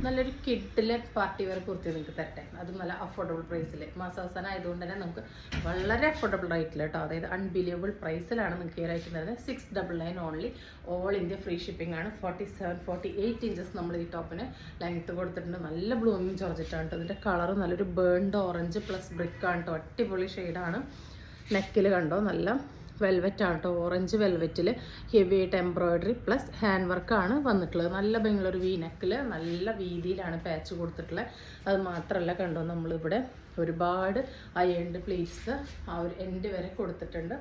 നല്ലൊരു കിഡിലെ party wear kurti നിങ്ങൾക്ക് തരട്ടെ. അതും നല്ല അഫോർഡബിൾ പ്രൈസിൽ. മാസാവസാനം ആയതുകൊണ്ട് തന്നെ നമുക്ക് വളരെ അഫോർഡബിൾ റേറ്റിൽ കേട്ടോ, അതായത് അൺബിലീവബിൾ പ്രൈസിലാണ് നിങ്ങൾക്ക് ഈ റേറ്റ് തരുന്നത്. 699 only. All India free shipping ആണ്. 47-48 ഇഞ്ചസ് നമ്മൾ ഈ ടോപ്പിന് ലെങ്ത്ത് കൊടുത്തിട്ടുണ്ട്. നല്ല ബ്ലൂമിങ് ജോർജറ്റാണ് കേട്ടോ. ഇതിൻ്റെ കളർ നല്ലൊരു ബേൺഡ് ഓറഞ്ച് പ്ലസ് ബ്രിക്ക് ആണ് കേട്ടോ. അടിപൊളി ഷെയ്ഡാണ്. നെക്കിൽ കണ്ടോ നല്ല വെൽവെറ്റ് ആണ് കേട്ടോ. ഓറഞ്ച് വെൽവെറ്റിൽ ഹെവി ആയിട്ട് എംബ്രോയിഡറി പ്ലസ് ഹാൻഡ് വർക്കാണ് വന്നിട്ടുള്ളത്. നല്ല ഭംഗിയുള്ളൊരു വി നെക്കിൽ നല്ല വീതിയിലാണ് പാച്ച് കൊടുത്തിട്ടുള്ളത്. അത് മാത്രമല്ല കണ്ടോ, നമ്മളിവിടെ ഒരുപാട് അയൺഡ് പ്ലീറ്റ്സ് ആ ഒരു എൻഡ് വരെ കൊടുത്തിട്ടുണ്ട്.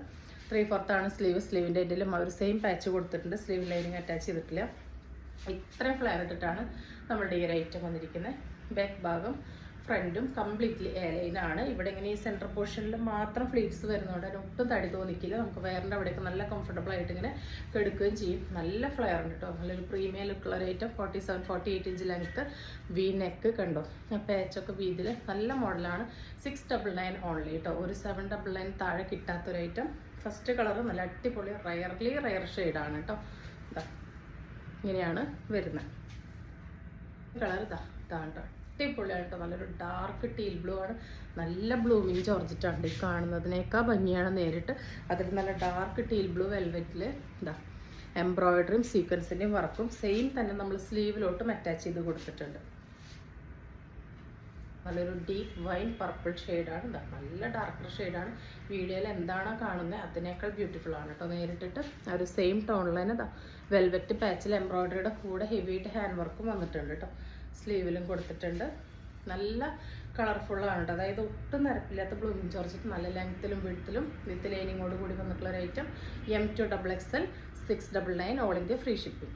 3/4 സ്ലീവ്. സ്ലീവിൻ്റെ എൻഡിലും ആ ഒരു സെയിം പാച്ച് കൊടുത്തിട്ടുണ്ട്. സ്ലീവ് ലൈനിങ് അറ്റാച്ച് ചെയ്തിട്ടില്ല. ഇത്രയും ഫ്ലെയർ ഇട്ടിട്ടാണ് നമ്മളുടെ ഈ ഒരു ഐറ്റം വന്നിരിക്കുന്നത്. ബാക്ക് ഭാഗം ഫ്രണ്ടും കംപ്ലീറ്റ്ലി എ ലൈനാണ്. ഇവിടെ ഇങ്ങനെ ഈ സെൻറ്റർ പോർഷനിൽ മാത്രം ഫ്ലീറ്റ്സ് വരുന്നതുകൊണ്ട് അതിന് ഒട്ടും തടി തോന്നിക്കില്ല. നമുക്ക് വയറിൻ്റെ അവിടെയൊക്കെ നല്ല കംഫർട്ടബിൾ ആയിട്ട് ഇങ്ങനെ കെടുക്കുകയും ചെയ്യും. നല്ല ഫ്ലെയർ ഉണ്ട് കേട്ടോ. നല്ലൊരു പ്രീമിയം ലുക്കുള്ള ഒരു item. 47-48 inch length. V neck കണ്ടോ, പാച്ചൊക്കെ വീതിയിൽ നല്ല മോഡലാണ്. 699 ഓൺലി കേട്ടോ. ഒരു 799 താഴെ കിട്ടാത്തൊരു ഐറ്റം. ഫസ്റ്റ് കളർ നല്ല അടിപൊളി റയർ ഷെയ്ഡാണ് കേട്ടോ. ഇതാ ഇങ്ങനെയാണ് വരുന്നത് കളർ. ഇതാണ് കേട്ടോ. അടിപൊളിയാണ് കേട്ടോ. നല്ലൊരു ഡാർക്ക് ടീൽ ബ്ലൂ ആണ്. നല്ല ബ്ലൂമിങ് ജോർജറ്റാണ്. ഈ കാണുന്നതിനേക്കാൾ ഭംഗിയാണ് നേരിട്ട്. അതിൽ നല്ല ഡാർക്ക് ടീൽ ബ്ലൂ വെൽവെറ്റിൽ ഇതാ എംബ്രോയിഡറിയും സീക്വൻസിൻ്റെയും വർക്കും സെയിം തന്നെ നമ്മൾ സ്ലീവിലോട്ടും അറ്റാച്ച് ചെയ്ത് കൊടുത്തിട്ടുണ്ട്. നല്ലൊരു ഡീപ്പ് വൈൻ പർപ്പിൾ ഷെയ്ഡാണ്. ഇതാ നല്ല ഡാർക്കർ ഷെയ്ഡാണ്. വീഡിയോയിൽ എന്താണോ കാണുന്നത് അതിനേക്കാൾ ബ്യൂട്ടിഫുൾ ആണ് കേട്ടോ. നേരിട്ടിട്ട് ആ ഒരു സെയിം ടോണിൽ തന്നെ ഇതാ വെൽവെറ്റ് പാച്ചിൽ എംബ്രോയിഡറിയുടെ കൂടെ ഹെവിയായിട്ട് ഹാൻഡ് വർക്കും വന്നിട്ടുണ്ട് കേട്ടോ. സ്ലീവിലും കൊടുത്തിട്ടുണ്ട്. നല്ല കളർഫുള്ളാണ് കേട്ടോ. അതായത് ഒട്ടും നിരപ്പില്ലാത്ത ബ്ലൂമിങ് ജോർജറ്റ്. നല്ല ലെങ്ത്തിലും വിഡ്ത്തിലും വിത്ത് ലൈനിങ്ങോട് കൂടി വന്നിട്ടുള്ള ഒരു item. M2 XXL 699 all India free shipping.